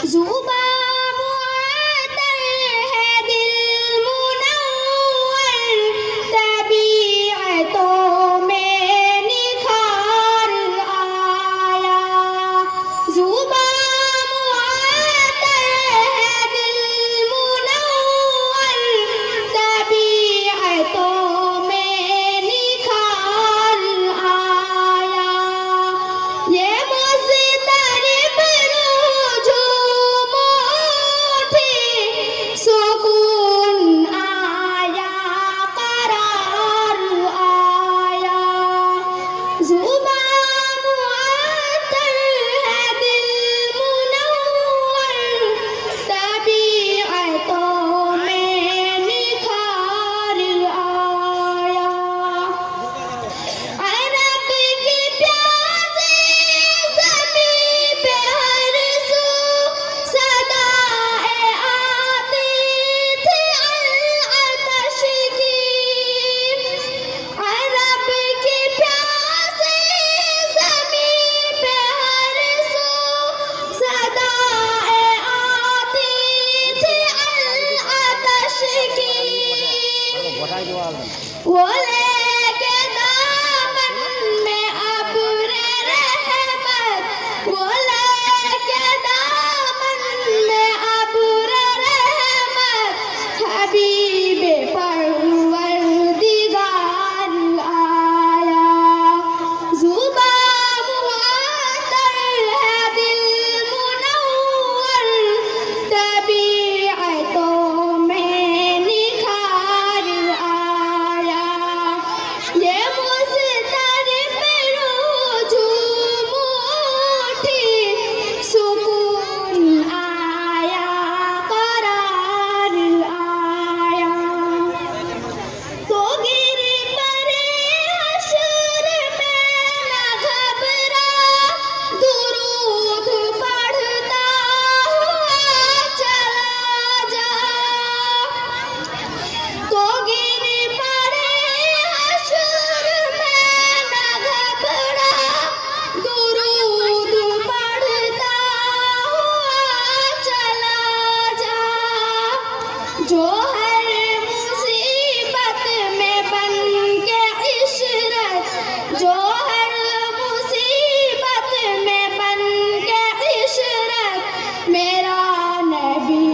जुबा मुअत्तर है दिल मुनव्वर, तबीयतों में निखार आया। जुबा मुअत्तर है दिल मुनव्वर, तबीयतों में निखार आया। ये मुज़तरिब रूह झूम उठी, सुकून आया, करार आया। जुबा मुअत्तर है दिल मुनव्वर, तबीयतों में निखार आया। अरब की प्यासी ज़मीं पे हर सू सदाएं आती थी अल-अतश की। अरब की प्यासी ज़मीं पे हर सू सदाएं आती थी अल-अतश की। वो लेके दामन में अब्र रहमत, वो लेके दामन में अब्र रहमत, हबीबे परवरदिगार आया। जुबा मुअत्तर है दिल मुनव्वर, तबीयतों में निखार आया। ये मुज़तरिब रूह झूम उठी, सुकून आया, करार आया। तो गिर पड़े हश्र में न घबरा, दुरूद पढ़ता हुआ चला जा। तो गिर पड़े हश्र में न घबरा, दुरूद पढ़ता हुआ चला जा। जो हर मुसीबत में बन के इशरत, जो हर मुसीबत में बन के इशरत, मेरा नबी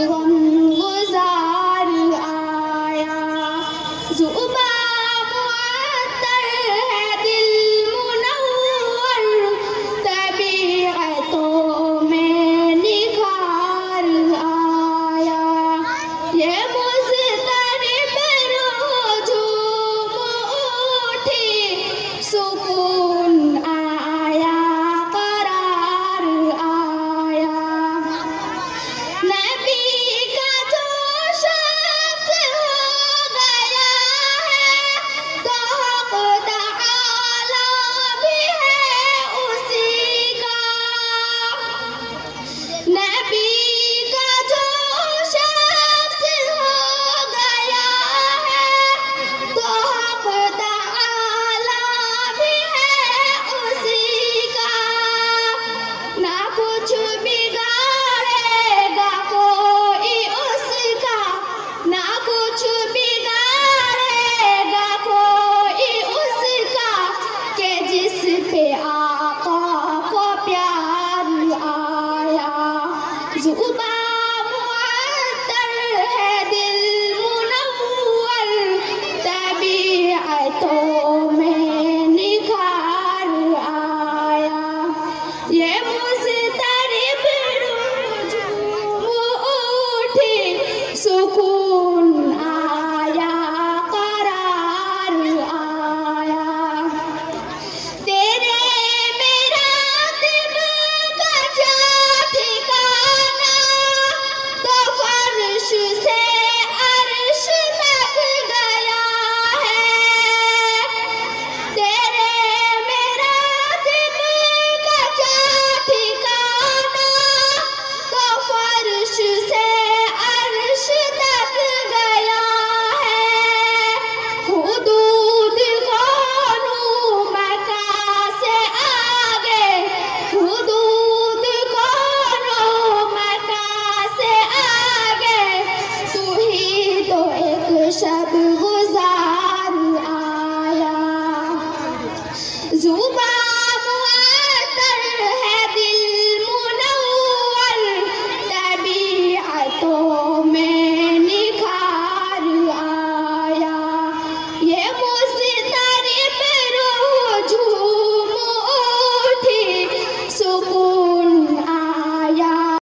गमगुज़ार आया। जुबा मुअत्तर है दिल मुनव्वर, तबीयतों में निखार आया। ये मुज़तरिब रूह झूम उठी, सुकून आया, करार आया। नबी का जो शख्स हो गया है, तो हक़ तआला भी है उसी का। नबी का जो शख्स हो गया है, तो हक़ तआला भी है उसी का। ना कुछ बिगाड़ेगा कोई उसका, ना कुछ बिगाड़ेगा कोई उसका, कि जिस पे आका को प्यार आया। जुबा